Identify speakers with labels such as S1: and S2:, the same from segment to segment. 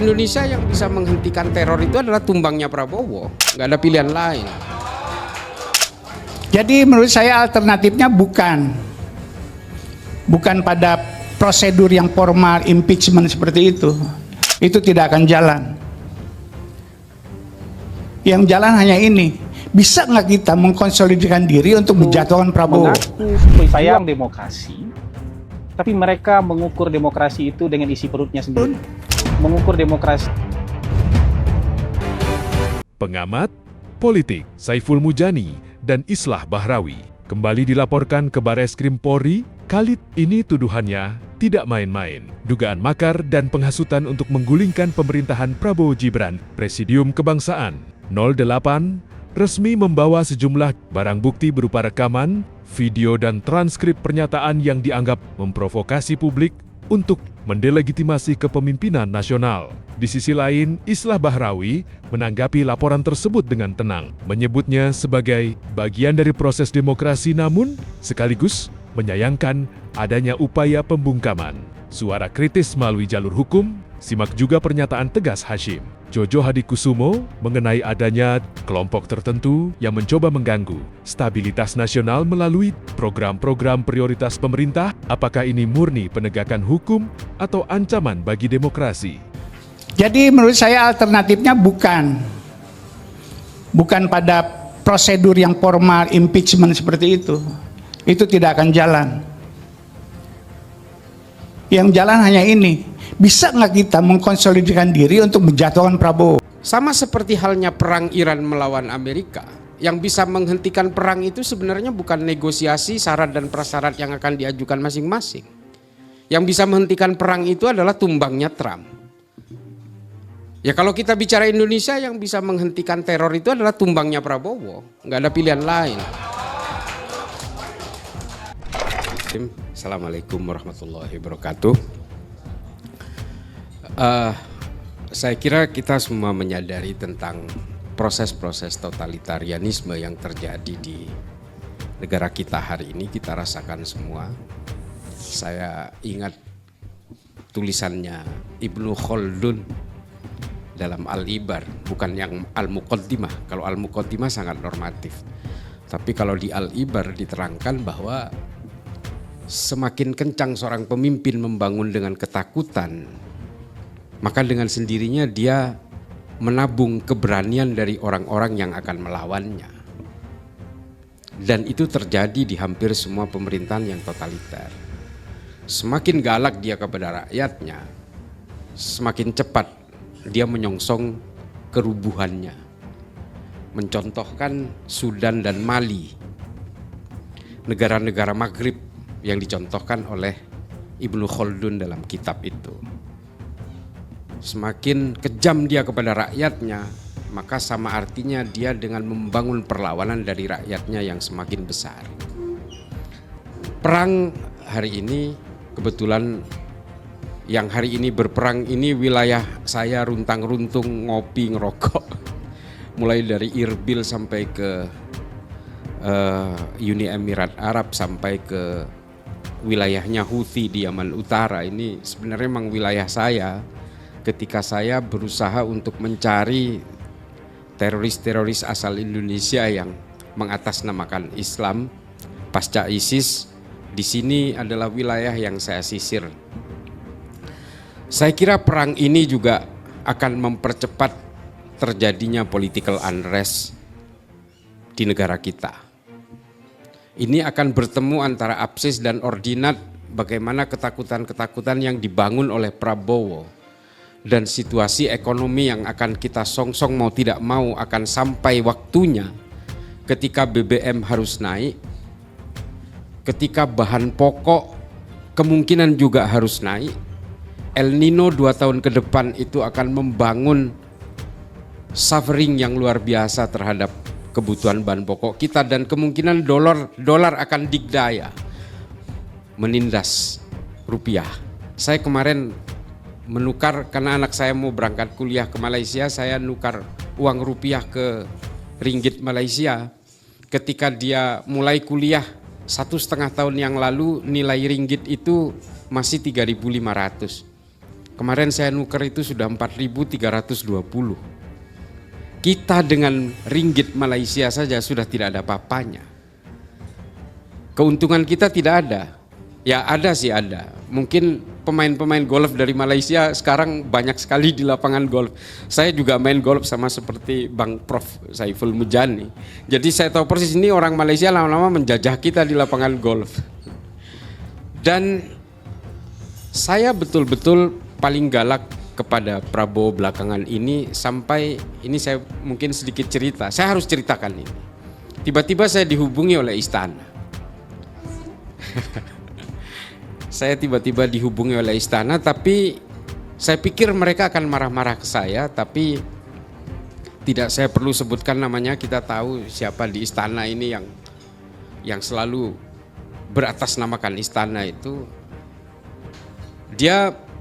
S1: Indonesia yang bisa menghentikan teror itu adalah tumbangnya Prabowo, nggak ada pilihan lain.
S2: Jadi menurut saya alternatifnya bukan pada prosedur yang formal impeachment seperti itu. Itu tidak akan jalan. Yang jalan hanya ini. Bisa nggak kita mengkonsolidasikan diri untuk menjatuhkan Prabowo?
S3: Mengaku sayang demokrasi, tapi mereka mengukur demokrasi itu dengan isi perutnya sendiri. Mengukur demokrasi.
S4: Pengamat politik Saiful Mujani dan Islah Bahrawi kembali dilaporkan ke Bareskrim Polri. Kali ini tuduhannya tidak main-main. Dugaan makar dan penghasutan untuk menggulingkan pemerintahan Prabowo Gibran. Presidium Kebangsaan 08 resmi membawa sejumlah barang bukti berupa rekaman, video dan transkrip pernyataan yang dianggap memprovokasi publik untuk mendelegitimasi kepemimpinan nasional. Di sisi lain, Islah Bahrawi menanggapi laporan tersebut dengan tenang, menyebutnya sebagai bagian dari proses demokrasi namun sekaligus menyayangkan adanya upaya pembungkaman. Suara kritis melalui jalur hukum, simak juga pernyataan tegas Hashim Jojo Hadikusumo mengenai adanya kelompok tertentu yang mencoba mengganggu stabilitas nasional melalui program-program prioritas pemerintah. Apakah ini murni penegakan hukum atau ancaman bagi demokrasi?
S2: Jadi menurut saya alternatifnya bukan pada prosedur yang formal impeachment seperti itu. Itu tidak akan jalan. Yang jalan hanya ini. Bisa nggak kita mengkonsolidasikan diri untuk menjatuhkan Prabowo?
S1: Sama seperti halnya perang Iran melawan Amerika. Yang bisa menghentikan perang itu sebenarnya bukan negosiasi syarat dan prasyarat yang akan diajukan masing-masing. Yang bisa menghentikan perang itu adalah tumbangnya Trump. Ya kalau kita bicara Indonesia, yang bisa menghentikan teror itu adalah tumbangnya Prabowo. Nggak ada pilihan lain. Assalamualaikum warahmatullahi wabarakatuh. Saya kira kita semua menyadari tentang proses-proses totalitarianisme yang terjadi di negara kita hari ini. Kita rasakan semua. Saya ingat tulisannya Ibnu Khaldun dalam Al-Ibar, bukan yang Al-Muqaddimah. Kalau Al-Muqaddimah sangat normatif. Tapi kalau di Al-Ibar diterangkan bahwa semakin kencang seorang pemimpin membangun dengan ketakutan, maka dengan sendirinya dia menabung keberanian dari orang-orang yang akan melawannya. Dan itu terjadi di hampir semua pemerintahan yang totaliter. Semakin galak dia kepada rakyatnya, semakin cepat dia menyongsong kerubuhannya. Mencontohkan Sudan dan Mali, negara-negara Maghrib yang dicontohkan oleh Ibnu Khaldun dalam kitab itu. Semakin kejam dia kepada rakyatnya, maka sama artinya dia dengan membangun perlawanan dari rakyatnya yang semakin besar. Perang hari ini, kebetulan yang hari ini berperang ini wilayah saya runtang-runtung, ngopi, ngerokok. Mulai dari Irbil sampai ke Uni Emirat Arab sampai ke wilayahnya Houthi di Yaman Utara. Ini sebenarnya memang wilayah saya. Ketika saya berusaha untuk mencari teroris-teroris asal Indonesia yang mengatasnamakan Islam pasca ISIS, di sini adalah wilayah yang saya sisir. Saya kira perang ini juga akan mempercepat terjadinya political unrest di negara kita. Ini akan bertemu antara absis dan ordinat, bagaimana ketakutan-ketakutan yang dibangun oleh Prabowo. Dan situasi ekonomi yang akan kita songsong mau tidak mau akan sampai waktunya ketika BBM harus naik, ketika bahan pokok kemungkinan juga harus naik. El Nino 2 tahun ke depan itu akan membangun suffering yang luar biasa terhadap kebutuhan bahan pokok kita, dan kemungkinan dolar akan digdaya menindas rupiah. Saya kemarin menukar karena anak saya mau berangkat kuliah ke Malaysia, saya nukar uang rupiah ke ringgit Malaysia. Ketika dia mulai kuliah 1,5 tahun yang lalu, nilai ringgit itu masih 3.500. Kemarin saya nuker itu sudah 4.320. Kita dengan ringgit Malaysia saja sudah tidak ada apa-apanya. Keuntungan kita tidak ada. Ya ada sih ada. Mungkin pemain-pemain golf dari Malaysia sekarang banyak sekali di lapangan golf. Saya juga main golf sama seperti Bang Prof Saiful Mujani. Jadi saya tahu persis ini orang Malaysia lama-lama menjajah kita di lapangan golf. Dan saya betul-betul paling galak kepada Prabowo belakangan ini sampai ini saya mungkin sedikit cerita. Saya harus ceritakan ini. Tiba-tiba saya dihubungi oleh istana. Saya tiba-tiba dihubungi oleh istana, tapi saya pikir mereka akan marah-marah ke saya, tapi tidak saya perlu sebutkan namanya. Kita tahu siapa di istana ini yang selalu beratasnamakan istana itu.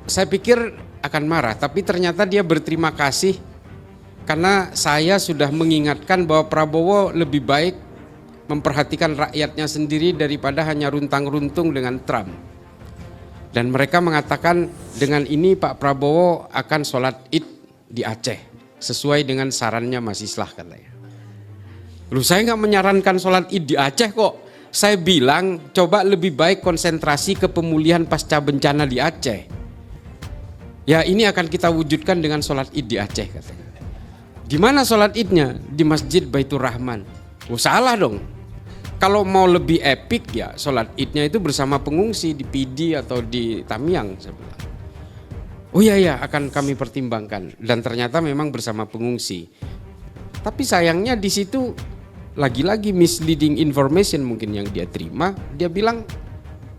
S1: Saya pikir akan marah, tapi ternyata dia berterima kasih karena saya sudah mengingatkan bahwa Prabowo lebih baik memperhatikan rakyatnya sendiri daripada hanya runtang-runtung dengan Trump. Dan mereka mengatakan dengan ini Pak Prabowo akan sholat Id di Aceh sesuai dengan sarannya Mas Islah katanya. Loh, saya nggak menyarankan sholat Id di Aceh kok. Saya bilang coba lebih baik konsentrasi ke pemulihan pasca bencana di Aceh. Ya ini akan kita wujudkan dengan sholat Id di Aceh katanya. Di mana sholat Idnya? Di Masjid Baitur Rahman. Oh salah dong. Kalau mau lebih epik ya sholat Idnya itu bersama pengungsi di Pidi atau di Tamiang. Saya bilang. Oh iya akan kami pertimbangkan. Dan ternyata memang bersama pengungsi. Tapi sayangnya di situ lagi-lagi misleading information mungkin yang dia terima. Dia bilang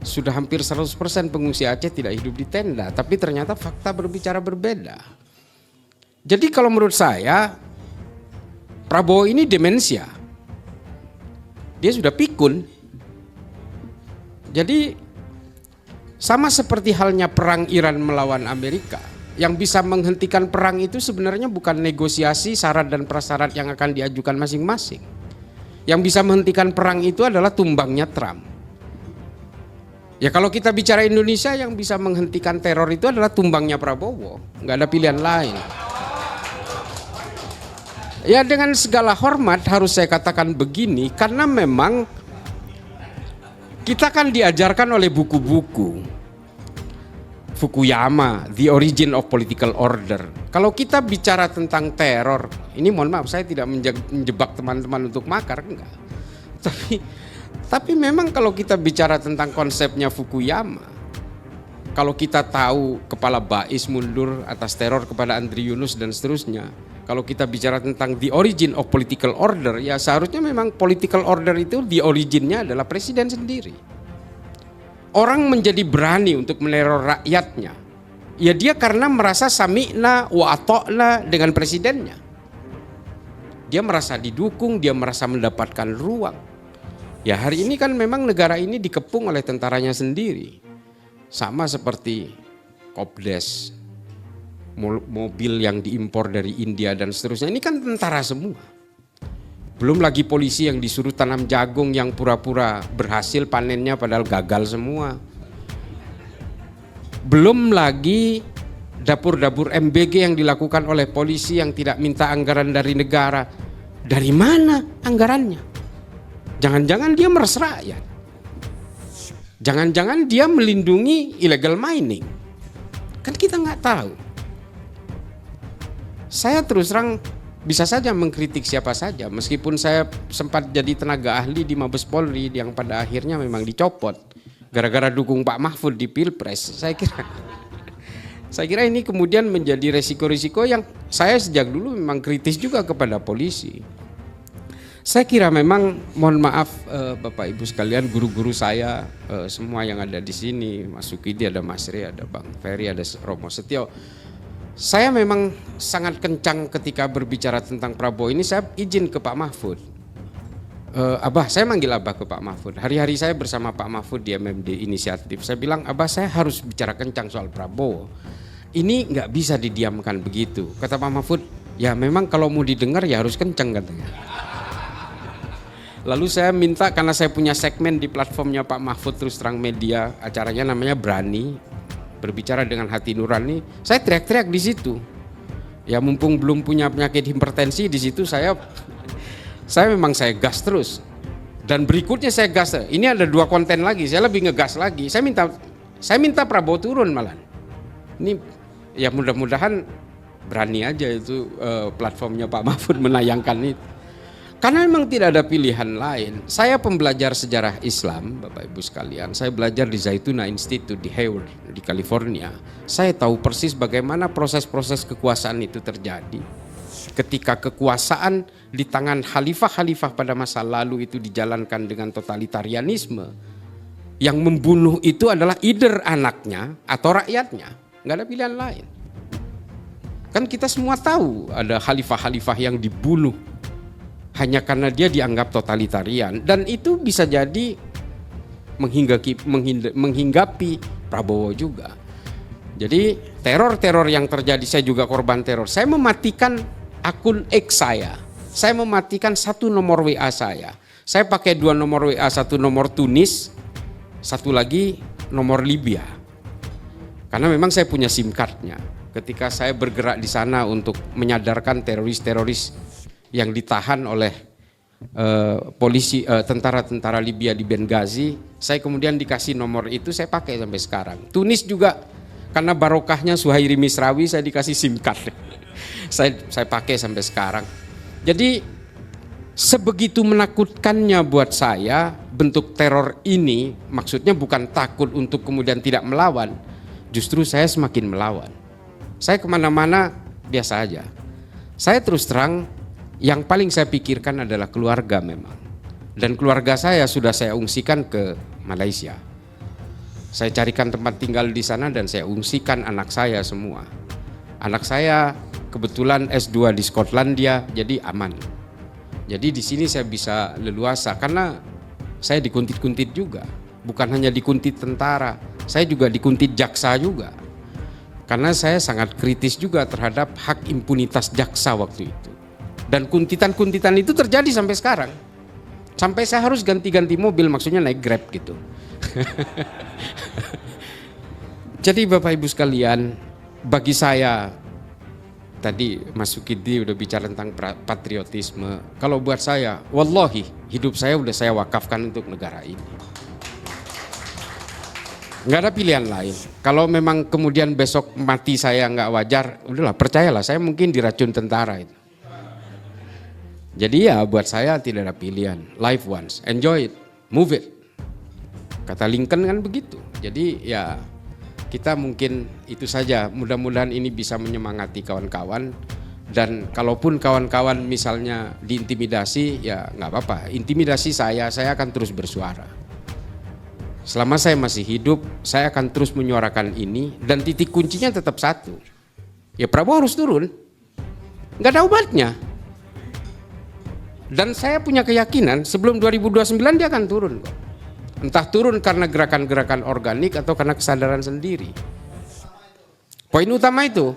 S1: sudah hampir 100% pengungsi Aceh tidak hidup di tenda, tapi ternyata fakta berbicara berbeda. Jadi kalau menurut saya Prabowo ini demensia. Dia sudah pikun. Jadi sama seperti halnya perang Iran melawan Amerika. Yang bisa menghentikan perang itu sebenarnya bukan negosiasi syarat dan prasyarat yang akan diajukan masing-masing. Yang bisa menghentikan perang itu adalah tumbangnya Trump. Ya kalau kita bicara Indonesia, yang bisa menghentikan teror itu adalah tumbangnya Prabowo. Nggak ada pilihan lain. Ya dengan segala hormat harus saya katakan begini, karena memang kita kan diajarkan oleh buku-buku Fukuyama, The Origin of Political Order. Kalau kita bicara tentang teror, ini mohon maaf saya tidak menjebak teman-teman untuk makar, enggak. Tapi memang kalau kita bicara tentang konsepnya Fukuyama, kalau kita tahu kepala Bais mundur atas teror kepada Andri Yunus dan seterusnya, kalau kita bicara tentang the origin of political order, ya seharusnya memang political order itu the originnya adalah presiden sendiri. Orang menjadi berani untuk meneror rakyatnya, ya dia karena merasa sami'na wa ato'na dengan presidennya. Dia merasa didukung, dia merasa mendapatkan ruang. Ya hari ini kan memang negara ini dikepung oleh tentaranya sendiri. Sama seperti Kopdes, mobil yang diimpor dari India dan seterusnya. Ini kan tentara semua. Belum lagi polisi yang disuruh tanam jagung yang pura-pura berhasil panennya padahal gagal semua. Belum lagi dapur-dapur MBG yang dilakukan oleh polisi yang tidak minta anggaran dari negara. Dari mana anggarannya? Jangan-jangan dia meres rakyat. Jangan-jangan dia melindungi illegal mining. Kan kita nggak tahu. Saya terus terang bisa saja mengkritik siapa saja. Meskipun saya sempat jadi tenaga ahli di Mabes Polri yang pada akhirnya memang dicopot. Gara-gara dukung Pak Mahfud di Pilpres. Saya kira ini kemudian menjadi resiko-resiko yang saya sejak dulu memang kritis juga kepada polisi. Saya kira memang, mohon maaf Bapak Ibu sekalian, guru-guru saya semua yang ada di sini, Mas Sukidi, ada Mas Ri, ada Bang Ferry, ada Romo Setio. Saya memang sangat kencang ketika berbicara tentang Prabowo ini. Saya izin ke Pak Mahfud. Abah, saya manggil Abah ke Pak Mahfud. Hari-hari saya bersama Pak Mahfud di MMD Inisiatif. Saya bilang, Abah saya harus bicara kencang soal Prabowo. Ini nggak bisa didiamkan begitu. Kata Pak Mahfud, ya memang kalau mau didengar ya harus kencang katanya. Lalu saya minta, karena saya punya segmen di platformnya Pak Mahfud Terus Terang Media, acaranya namanya Berani. berbicara dengan hati nurani, saya teriak-teriak di situ. Ya mumpung belum punya penyakit hipertensi, di situ saya memang saya gas terus. Dan berikutnya saya gas. Ini ada 2 konten lagi, saya lebih ngegas lagi. Saya minta Prabowo turun malah. Ini ya mudah-mudahan berani aja itu platformnya Pak Mahfud menayangkan itu. Karena memang tidak ada pilihan lain. Saya pembelajar sejarah Islam, Bapak Ibu sekalian. Saya belajar di Zaytuna Institute di Hayward, di California. Saya tahu persis bagaimana proses-proses kekuasaan itu terjadi. Ketika kekuasaan di tangan khalifah-khalifah pada masa lalu itu dijalankan dengan totalitarianisme, yang membunuh itu adalah either anaknya atau rakyatnya. Nggak ada pilihan lain. Kan kita semua tahu ada khalifah-khalifah yang dibunuh hanya karena dia dianggap totalitarian, dan itu bisa jadi menghinggapi Prabowo juga. Jadi teror-teror yang terjadi, saya juga korban teror. Saya mematikan akun X saya mematikan 1 nomor WA saya pakai 2 nomor WA, 1 nomor Tunis, 1 lagi nomor Libya, karena memang saya punya SIM cardnya. Ketika saya bergerak di sana untuk menyadarkan teroris-teroris yang ditahan oleh polisi, tentara-tentara Libya di Benghazi, saya kemudian dikasih nomor itu, saya pakai sampai sekarang. Tunis juga karena barokahnya Suhairi Misrawi, saya dikasih SIM card. saya pakai sampai sekarang. Jadi sebegitu menakutkannya buat saya bentuk teror ini, maksudnya bukan takut untuk kemudian tidak melawan, justru saya semakin melawan. Saya kemana-mana biasa aja. Saya terus terang, yang paling saya pikirkan adalah keluarga memang. Dan keluarga saya sudah saya ungsikan ke Malaysia. Saya carikan tempat tinggal di sana dan saya ungsikan anak saya semua. Anak saya kebetulan S2 di Skotlandia, jadi aman. Jadi di sini saya bisa leluasa karena saya dikuntit-kuntit juga. Bukan hanya dikuntit tentara, saya juga dikuntit jaksa juga. Karena saya sangat kritis juga terhadap hak impunitas jaksa waktu itu. Dan kuntitan-kuntitan itu terjadi sampai sekarang. Sampai saya harus ganti-ganti mobil, maksudnya naik Grab gitu. Jadi Bapak Ibu sekalian, bagi saya, tadi Mas Sukidi udah bicara tentang patriotisme. Kalau buat saya, wallahi hidup saya udah saya wakafkan untuk negara ini. Nggak ada pilihan lain. Kalau memang kemudian besok mati saya nggak wajar, udahlah percayalah, saya mungkin diracun tentara itu. Jadi ya buat saya tidak ada pilihan. Life once, enjoy it, move it. Kata Lincoln kan begitu. Jadi ya kita mungkin itu saja. Mudah-mudahan ini bisa menyemangati kawan-kawan. Dan kalaupun kawan-kawan misalnya diintimidasi, ya nggak apa-apa. Intimidasi saya akan terus bersuara. Selama saya masih hidup, saya akan terus menyuarakan ini. Dan titik kuncinya tetap satu. Ya Prabowo harus turun. Nggak ada obatnya. Dan saya punya keyakinan sebelum 2029 dia akan turun kok. Entah turun karena gerakan-gerakan organik atau karena kesadaran sendiri. Poin utama itu.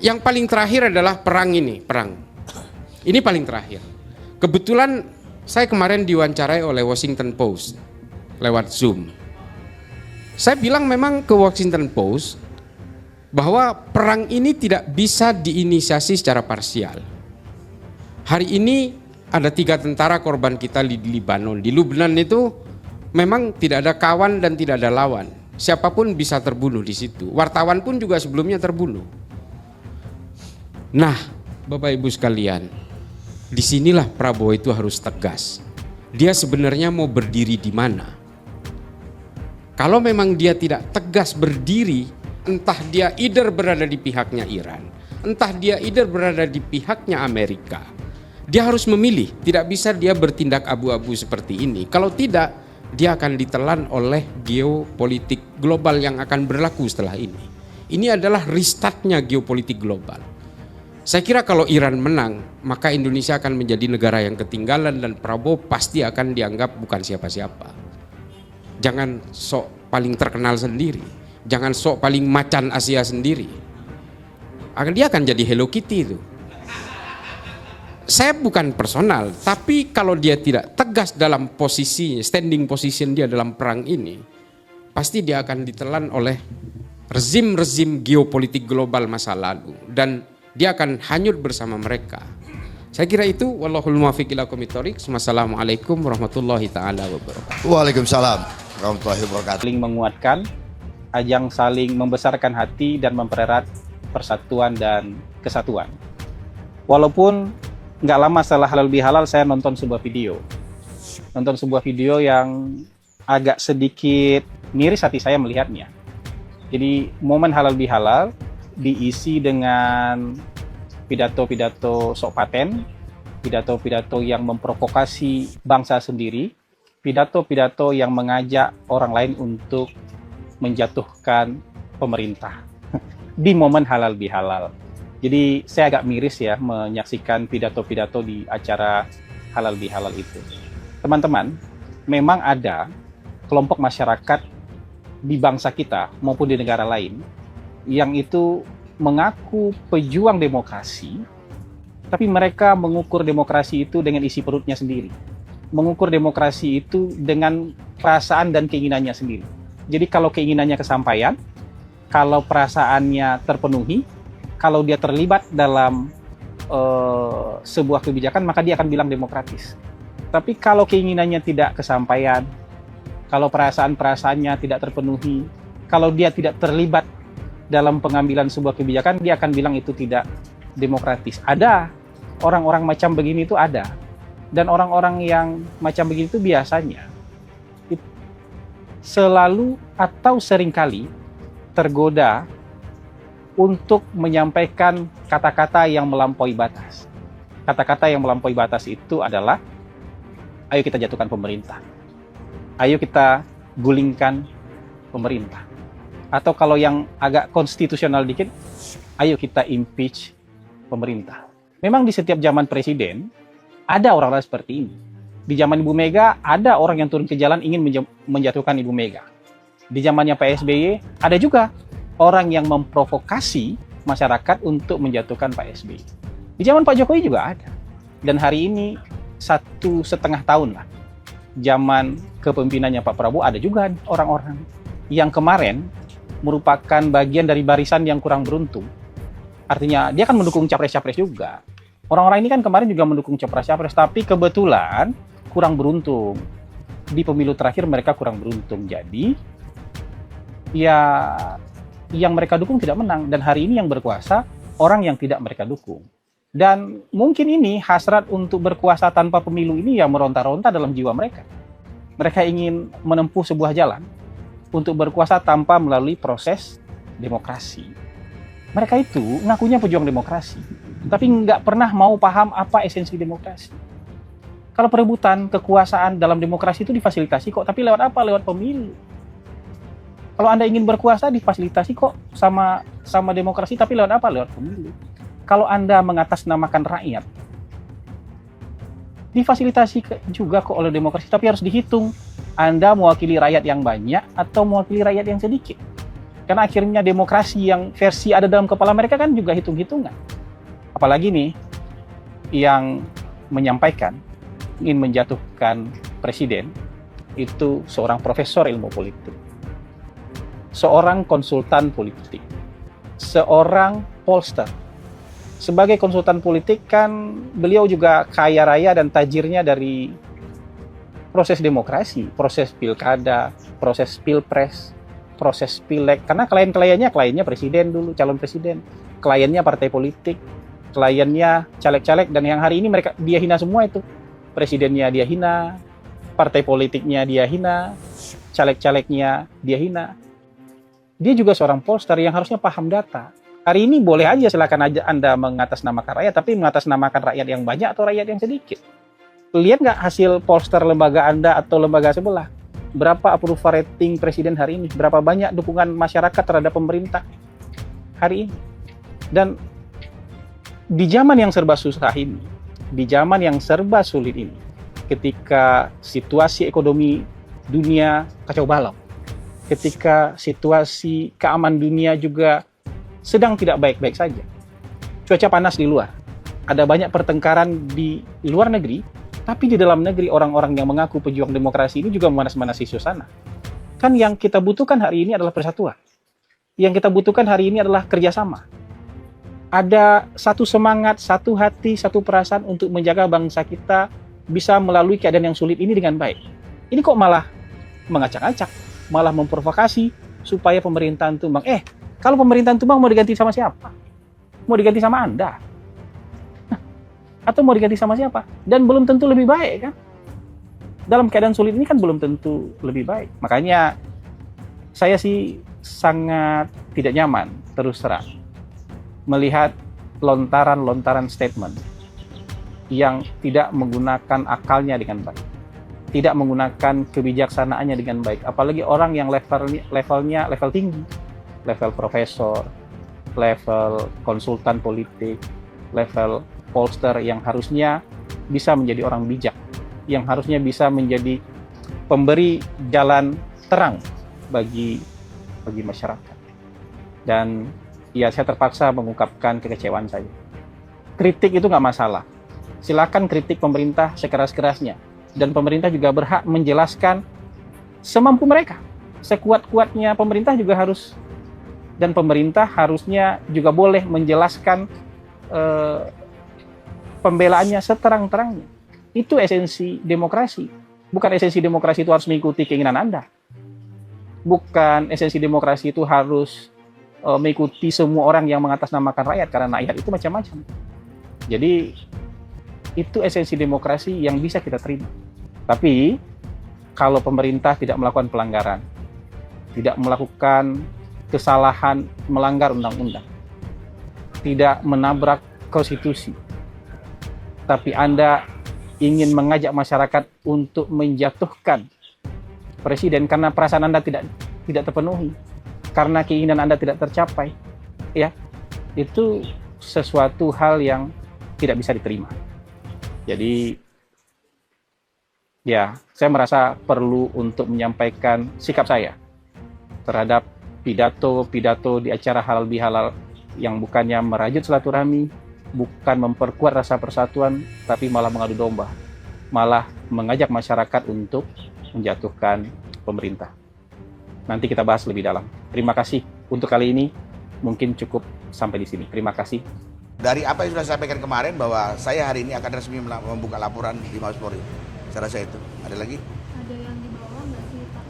S1: Yang paling terakhir adalah perang ini, perang. Ini paling terakhir. Kebetulan saya kemarin diwawancarai oleh Washington Post lewat Zoom. Saya bilang memang ke Washington Post bahwa perang ini tidak bisa diinisiasi secara parsial. Hari ini ada 3 tentara korban kita di Libanon. Di Lebanon itu memang tidak ada kawan dan tidak ada lawan. Siapapun bisa terbunuh di situ. Wartawan pun juga sebelumnya terbunuh. Nah, Bapak Ibu sekalian, disinilah Prabowo itu harus tegas. Dia sebenarnya mau berdiri di mana? Kalau memang dia tidak tegas berdiri, entah dia either berada di pihaknya Iran, entah dia either berada di pihaknya Amerika. Dia harus memilih, tidak bisa dia bertindak abu-abu seperti ini. Kalau tidak, dia akan ditelan oleh geopolitik global yang akan berlaku setelah ini. Ini adalah restartnya geopolitik global. Saya kira kalau Iran menang, maka Indonesia akan menjadi negara yang ketinggalan dan Prabowo pasti akan dianggap bukan siapa-siapa. Jangan sok paling terkenal sendiri, jangan sok paling macan Asia sendiri. Dia akan jadi Hello Kitty itu. Saya bukan personal, tapi kalau dia tidak tegas dalam posisi, standing position dia dalam perang ini, pasti dia akan ditelan oleh rezim-rezim geopolitik global masa lalu dan dia akan hanyut bersama mereka. Saya kira itu, wallahul muwaffiq ila aqwamit thoriq. Wassalamualaikum warahmatullahi taala wabarakatuh.
S5: Waalaikumsalam warahmatullahi wabarakatuh.
S3: Saling menguatkan, ajang saling membesarkan hati dan mempererat persatuan dan kesatuan. Walaupun nggak lama setelah halal bihalal saya nonton sebuah video yang agak sedikit miris hati saya melihatnya. Jadi momen halal bihalal diisi dengan pidato-pidato sok paten, pidato-pidato yang memprovokasi bangsa sendiri, pidato-pidato yang mengajak orang lain untuk menjatuhkan pemerintah di momen halal bihalal. Jadi saya agak miris ya menyaksikan pidato-pidato di acara halal bihalal itu. Teman-teman, memang ada kelompok masyarakat di bangsa kita maupun di negara lain yang itu mengaku pejuang demokrasi, tapi mereka mengukur demokrasi itu dengan isi perutnya sendiri. Mengukur demokrasi itu dengan perasaan dan keinginannya sendiri. Jadi kalau keinginannya kesampaian, kalau perasaannya terpenuhi, kalau dia terlibat dalam sebuah kebijakan, maka dia akan bilang demokratis. Tapi kalau keinginannya tidak kesampaian, kalau perasaan-perasaannya tidak terpenuhi, kalau dia tidak terlibat dalam pengambilan sebuah kebijakan, dia akan bilang itu tidak demokratis. Ada orang-orang macam begini itu ada. Dan orang-orang yang macam begini itu biasanya selalu atau seringkali tergoda untuk menyampaikan kata-kata yang melampaui batas. Kata-kata yang melampaui batas itu adalah, ayo kita jatuhkan pemerintah. Ayo kita gulingkan pemerintah. Atau kalau yang agak konstitusional dikit, ayo kita impeach pemerintah. Memang di setiap zaman presiden, ada orang-orang seperti ini. Di zaman Ibu Mega, ada orang yang turun ke jalan ingin menjatuhkan Ibu Mega. Di zamannya Pak SBY, ada juga orang yang memprovokasi masyarakat untuk menjatuhkan Pak SBY. Di zaman Pak Jokowi juga ada. Dan hari ini 1,5 tahun lah, zaman kepemimpinannya Pak Prabowo, ada juga orang-orang yang kemarin merupakan bagian dari barisan yang kurang beruntung. Artinya dia kan mendukung capres-capres juga. Orang-orang ini kan kemarin juga mendukung capres-capres, tapi kebetulan kurang beruntung. Di pemilu terakhir mereka kurang beruntung. Jadi ya yang mereka dukung tidak menang. Dan hari ini yang berkuasa orang yang tidak mereka dukung. Dan mungkin ini hasrat untuk berkuasa tanpa pemilu ini yang meronta-ronta dalam jiwa mereka. Mereka ingin menempuh sebuah jalan untuk berkuasa tanpa melalui proses demokrasi. Mereka itu ngakunya pejuang demokrasi, tapi nggak pernah mau paham apa esensi demokrasi. Kalau perebutan kekuasaan dalam demokrasi itu difasilitasi kok, tapi lewat apa? Lewat pemilu. Kalau Anda ingin berkuasa difasilitasi kok sama demokrasi, tapi lewat apa? Lewat pemilu. Kalau Anda mengatasnamakan rakyat, difasilitasi juga kok oleh demokrasi, tapi harus dihitung. Anda mewakili rakyat yang banyak atau mewakili rakyat yang sedikit. Karena akhirnya demokrasi yang versi ada dalam kepala mereka kan juga hitung-hitungan. Apalagi nih yang menyampaikan ingin menjatuhkan presiden itu seorang profesor ilmu politik, seorang konsultan politik, seorang pollster. Sebagai konsultan politik kan beliau juga kaya raya dan tajirnya dari proses demokrasi, proses pilkada, proses pilpres, proses pileg. Karena kliennya presiden dulu, calon presiden, kliennya partai politik, kliennya caleg-caleg, dan yang hari ini mereka dia hina semua itu. Presidennya dia hina, partai politiknya dia hina, caleg-calegnya dia hina. Dia juga seorang pollster yang harusnya paham data. Hari ini boleh aja silakan aja Anda mengatasnamakan rakyat, tapi mengatasnamakan rakyat yang banyak atau rakyat yang sedikit. Lihat nggak hasil pollster lembaga Anda atau lembaga sebelah? Berapa approval rating presiden hari ini? Berapa banyak dukungan masyarakat terhadap pemerintah hari ini? Dan di zaman yang serba susah ini, di zaman yang serba sulit ini, ketika situasi ekonomi dunia kacau balau, ketika situasi keamanan dunia juga sedang tidak baik-baik saja, cuaca panas di luar, ada banyak pertengkaran di luar negeri, tapi di dalam negeri orang-orang yang mengaku pejuang demokrasi ini juga memanas-manasi suasana. Kan yang kita butuhkan hari ini adalah persatuan. Yang kita butuhkan hari ini adalah kerjasama. Ada satu semangat, satu hati, satu perasaan untuk menjaga bangsa kita bisa melalui keadaan yang sulit ini dengan baik. Ini kok malah mengacak-acak, malah memprovokasi supaya pemerintahan tumbang. Kalau pemerintahan tumbang mau diganti sama siapa? Mau diganti sama Anda? Atau mau diganti sama siapa? Dan belum tentu lebih baik kan? Dalam keadaan sulit ini kan belum tentu lebih baik. Makanya saya sih sangat tidak nyaman terus terang melihat lontaran-lontaran statement yang tidak menggunakan akalnya dengan baik, tidak menggunakan kebijaksanaannya dengan baik. Apalagi orang yang levelnya level tinggi, level profesor, level konsultan politik, level pollster yang harusnya bisa menjadi orang bijak, yang harusnya bisa menjadi pemberi jalan terang bagi masyarakat. Dan ya, saya terpaksa mengungkapkan kekecewaan saya. Kritik itu nggak masalah. Silakan kritik pemerintah sekeras-kerasnya. Dan pemerintah juga berhak menjelaskan semampu mereka. Sekuat-kuatnya pemerintah juga harus, dan pemerintah harusnya juga boleh menjelaskan pembelaannya seterang-terangnya. Itu esensi demokrasi. Bukan esensi demokrasi itu harus mengikuti keinginan Anda. Bukan esensi demokrasi itu harus mengikuti semua orang yang mengatasnamakan rakyat, karena rakyat itu macam-macam. Jadi itu esensi demokrasi yang bisa kita terima. Tapi kalau pemerintah tidak melakukan pelanggaran, tidak melakukan kesalahan melanggar undang-undang, tidak menabrak konstitusi, tapi Anda ingin mengajak masyarakat untuk menjatuhkan presiden karena perasaan Anda tidak terpenuhi, karena keinginan Anda tidak tercapai, ya, itu sesuatu hal yang tidak bisa diterima. Jadi, ya, saya merasa perlu untuk menyampaikan sikap saya terhadap pidato-pidato di acara halal bihalal yang bukannya merajut silaturahmi, bukan memperkuat rasa persatuan, tapi malah mengadu domba, malah mengajak masyarakat untuk menjatuhkan pemerintah. Nanti kita bahas lebih dalam. Terima kasih untuk kali ini, mungkin cukup sampai di sini. Terima kasih.
S5: Dari apa yang sudah saya sampaikan kemarin bahwa saya hari ini akan resmi membuka laporan di Mabes Polri. Saya rasa itu. Ada lagi?
S6: Ada yang dibawa nggak sih, Pak?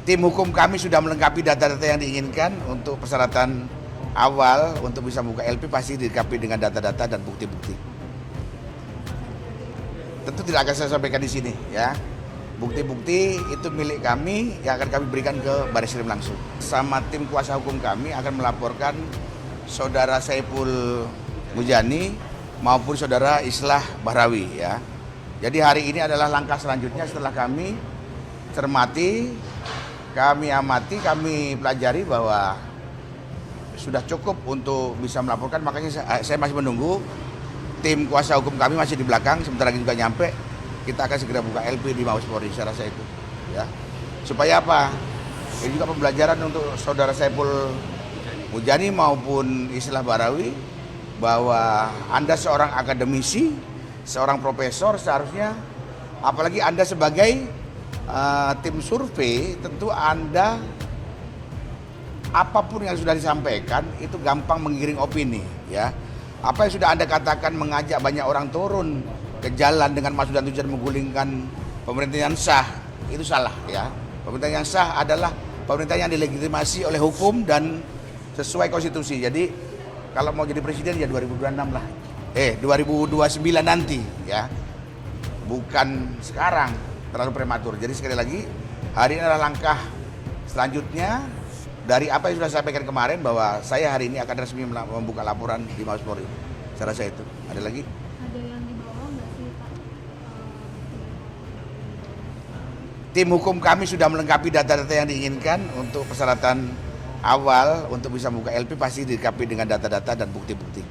S5: Tim hukum kami sudah melengkapi data-data yang diinginkan untuk persyaratan awal untuk bisa membuka LP, pasti dilengkapi dengan data-data dan bukti-bukti. Tentu tidak akan saya sampaikan di sini, ya. Bukti-bukti itu milik kami yang akan kami berikan ke Bareskrim langsung. Sama tim kuasa hukum kami akan melaporkan saudara Saiful Mujani maupun saudara Islah Bahrawi, ya. Jadi hari ini adalah langkah selanjutnya setelah kami cermati, kami amati, kami pelajari bahwa sudah cukup untuk bisa melaporkan. Makanya saya masih menunggu tim kuasa hukum kami masih di belakang, sebentar lagi juga nyampe. Kita akan segera buka LP di Mabes Polri, saya rasa itu, ya. Supaya apa? Ini juga pembelajaran untuk saudara Saiful Mujani maupun Islah Bahrawi bahwa Anda seorang akademisi, seorang profesor seharusnya, apalagi Anda sebagai tim survei, tentu Anda apapun yang sudah disampaikan itu gampang menggiring opini, ya. Apa yang sudah Anda katakan mengajak banyak orang turun ke jalan dengan maksud dan tujuan menggulingkan pemerintahan yang sah, itu salah, ya. Pemerintahan yang sah adalah pemerintahan yang dilegitimasi oleh hukum dan sesuai konstitusi. Jadi kalau mau jadi presiden ya 2026 lah. 2029 nanti, ya. Bukan sekarang, terlalu prematur. Jadi sekali lagi, hari ini adalah langkah selanjutnya dari apa yang sudah saya sampaikan kemarin bahwa saya hari ini akan resmi membuka laporan di Mabes Polri. Saya rasa itu. Ada lagi?
S6: Ada yang dibawa nggak sih, Pak?
S5: Tim hukum kami sudah melengkapi data-data yang diinginkan untuk persyaratan awal untuk bisa membuka LP, pasti dilengkapi dengan data-data dan bukti-bukti.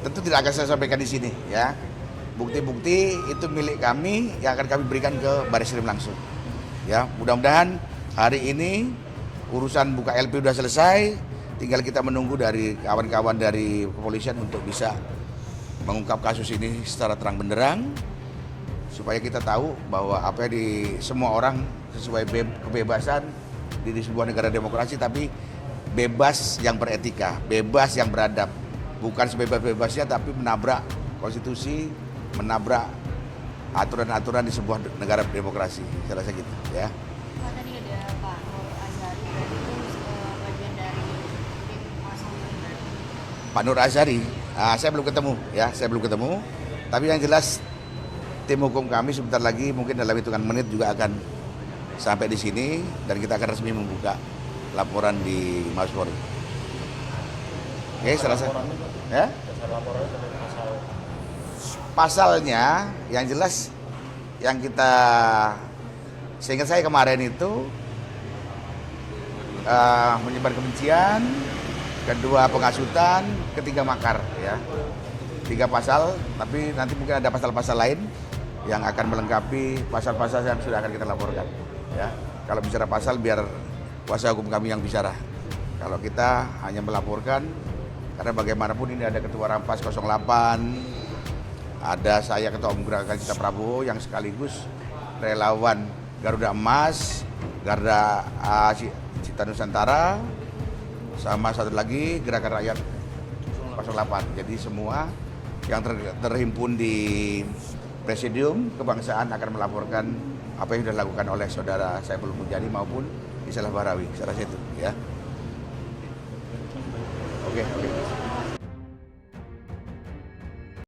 S5: Tentu tidak akan saya sampaikan di sini, ya. Bukti-bukti itu milik kami yang akan kami berikan ke Bareskrim langsung. Ya, mudah-mudahan hari ini urusan buka LP sudah selesai, tinggal kita menunggu dari kawan-kawan dari kepolisian untuk bisa mengungkap kasus ini secara terang benderang. supaya kita tahu bahwa apa yang di semua orang sesuai kebebasan di sebuah negara demokrasi, tapi bebas yang beretika, bebas yang beradab, bukan sebebas-bebasnya tapi menabrak konstitusi, menabrak aturan-aturan di sebuah negara demokrasi. Saya rasa gitu ya.
S7: Pak, tadi ada Pak Nur Azhari, itu bagian dari tim kuasa hukum berarti?
S5: Pak Nur Azhari, saya belum ketemu ya, saya belum ketemu. Tapi yang jelas tim hukum kami sebentar lagi mungkin dalam hitungan menit juga akan sampai di sini dan kita akan resmi membuka laporan di Mabes Polri. Oke, saya rasa. Ya? Pasalnya yang jelas yang kita seingat saya kemarin itu menyebar kebencian, kedua penghasutan, ketiga makar ya. 3 pasal, tapi nanti mungkin ada pasal-pasal lain yang akan melengkapi pasal-pasal yang sudah akan kita laporkan ya. Kalau bicara pasal biar kuasa hukum kami yang bicara. Kalau kita hanya melaporkan karena bagaimanapun ini ada ketua Rampas 08, ada saya ketua umum Gerakan Cinta Prabowo yang sekaligus relawan Garuda Emas, Garda Cita Nusantara, sama satu lagi Gerakan Rakyat 08. Jadi semua yang terhimpun di Presidium Kebangsaan akan melaporkan apa yang sudah dilakukan oleh saudara Saiful Mujani maupun Islah Bahrawi. Saya rasa itu ya. Oke.